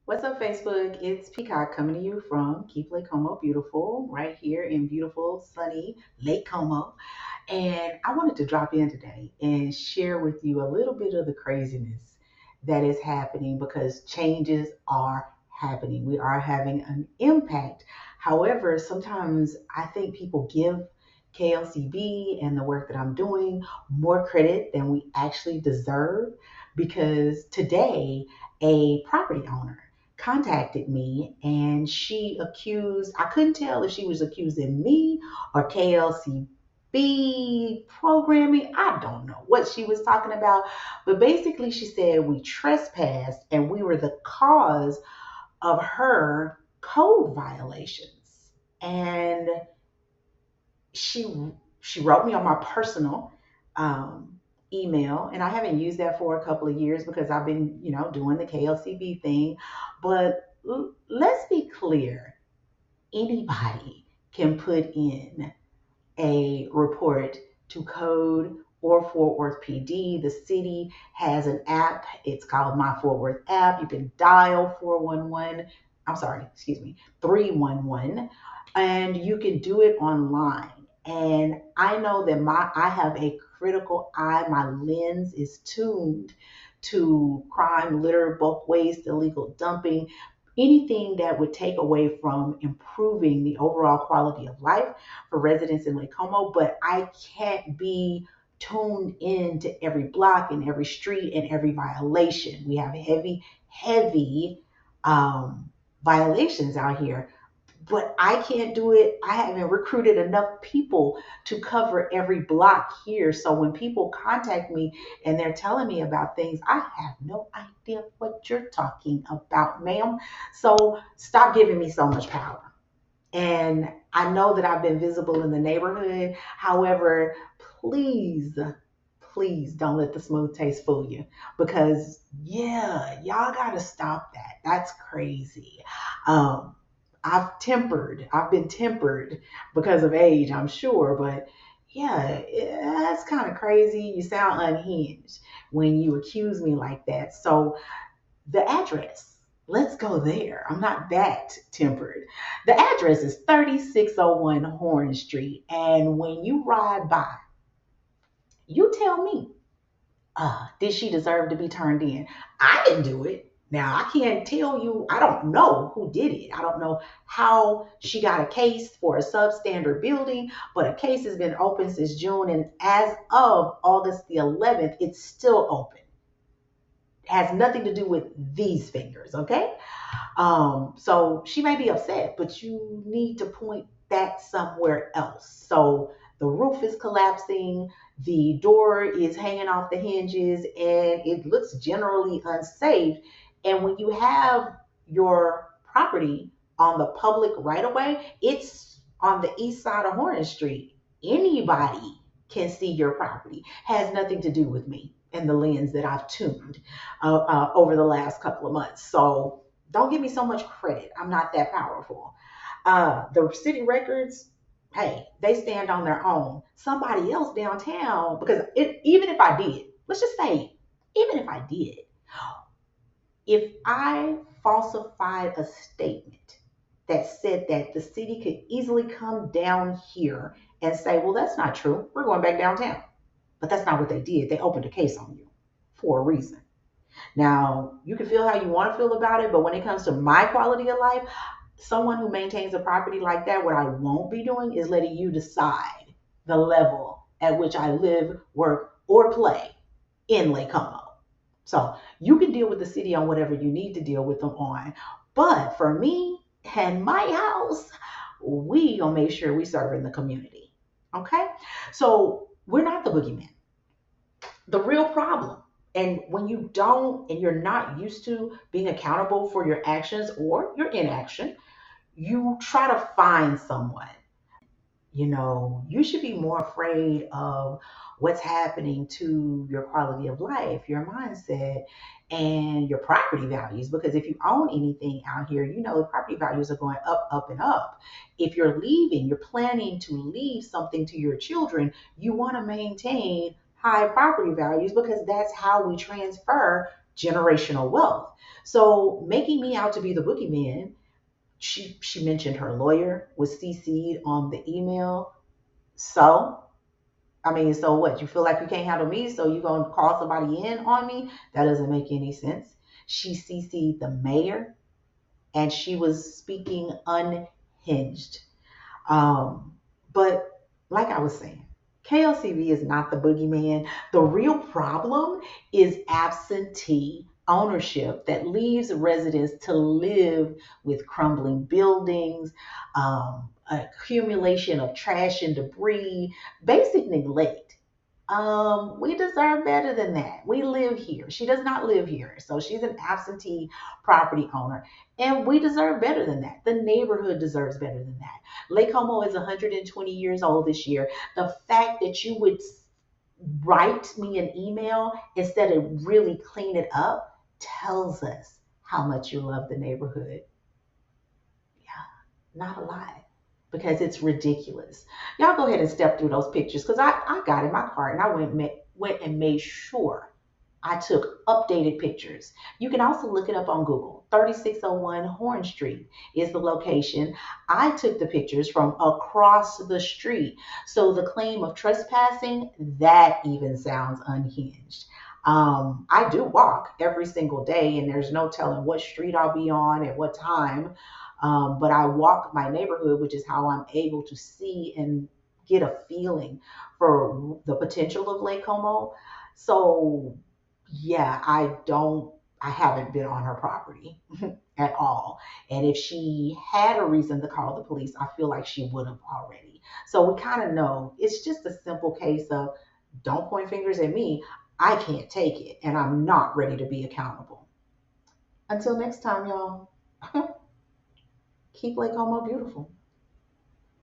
What's up, Facebook? It's Peacock coming to you from Keep Lake Como Beautiful, right here in beautiful, sunny Lake Como. And I wanted to drop in today and share with you a little bit of the craziness that is happening because changes are happening. We are having an impact. However, sometimes I think people give KLCB and the work that I'm doing more credit than we actually deserve because today, a property owner contacted me and she accused, I couldn't tell if she was accusing me or KLCB programming. I don't know what she was talking about, but basically she said we trespassed and we were the cause of her code violations. And she she wrote me on my personal email, and I haven't used that for a couple of years because I've been, doing the KLCB thing. But let's be clear: anybody can put in a report to code or Fort Worth PD. The city has an app. It's called My Fort Worth app. You can dial 411. I'm sorry, excuse me, 311, and you can do it online. And I know that I have a critical eye. My lens is tuned to crime, litter, bulk waste, illegal dumping, anything that would take away from improving the overall quality of life for residents in Lake Como. But I can't be tuned in to every block and every street and every violation. We have heavy violations out here, but I can't do it. I haven't recruited enough people to cover every block here. So when people contact me and they're telling me about things, I have no idea what you're talking about, ma'am. So stop giving me so much power. And I know that I've been visible in the neighborhood. However, please, please don't let the smooth taste fool you because, yeah, y'all got to stop that. That's crazy. Um, I've been tempered because of age, I'm sure, but yeah, that's kind of crazy. You sound unhinged when you accuse me like that. So the address, let's go there. I'm not that tempered. The address is 3601 Horne Street. And when you ride by, you tell me, did she deserve to be turned in? I didn't do it. Now, I can't tell you, I don't know who did it. I don't know how she got a case for a substandard building, but a case has been open since June. And as of August the 11th, it's still open. It has nothing to do with these fingers, okay? So she may be upset, but you need to point that somewhere else. So the roof is collapsing, the door is hanging off the hinges, and it looks generally unsafe. And when you have your property on the public right of way, it's on the east side of Horner Street. Anybody can see your property. Has nothing to do with me and the lens that I've tuned over the last couple of months. So don't give me so much credit. I'm not that powerful. The city records, hey, they stand on their own. Somebody else downtown, because even if I did, let's just say, even if I did, if I falsified a statement that said that the city could easily come down here and say, well, that's not true. We're going back downtown. But that's not what they did. They opened a case on you for a reason. Now, you can feel how you want to feel about it, but when it comes to my quality of life, someone who maintains a property like that, what I won't be doing is letting you decide the level at which I live, work, or play in Lake Como. So you can deal with the city on whatever you need to deal with them on. But for me and my house, we gonna make sure we serve in the community. Okay? So we're not the boogeyman. The real problem. And when you don't and you're not used to being accountable for your actions or your inaction, you try to find someone. You should be more afraid of what's happening to your quality of life, your mindset, and your property values. Because if you own anything out here, the property values are going up, up, and up. If you're leaving, you're planning to leave something to your children, you want to maintain high property values because that's how we transfer generational wealth. So making me out to be the boogeyman, she mentioned her lawyer was CC'd on the email. So I mean, so what? You feel like you can't handle me, so you gonna call somebody in on me? That doesn't make any sense. She CC'd the mayor, and she was speaking unhinged. Um, but like I was saying, KLCB is not the boogeyman. The real problem is absentee ownership that leaves residents to live with crumbling buildings, accumulation of trash and debris, basic neglect. We deserve better than that. We live here. She does not live here. So she's an absentee property owner. And we deserve better than that. The neighborhood deserves better than that. Lake Como is 120 years old this year. The fact that you would write me an email instead of really clean it up tells us how much you love the neighborhood. Yeah, not a lot, because it's ridiculous. Y'all go ahead and step through those pictures, because I got in my car and I went and made sure I took updated pictures. You can also look it up on Google. 3601 Horne Street is the location. I took the pictures from across the street. So the claim of trespassing, that even sounds unhinged. I do walk every single day, and there's no telling what street I'll be on at what time. But I walk my neighborhood, which is how I'm able to see and get a feeling for the potential of Lake Como. So yeah, I haven't been on her property at all. And if she had a reason to call the police, I feel like she would have already. So we kind of know it's just a simple case of don't point fingers at me. I can't take it, and I'm not ready to be accountable. Until next time, y'all, keep Lake Como beautiful.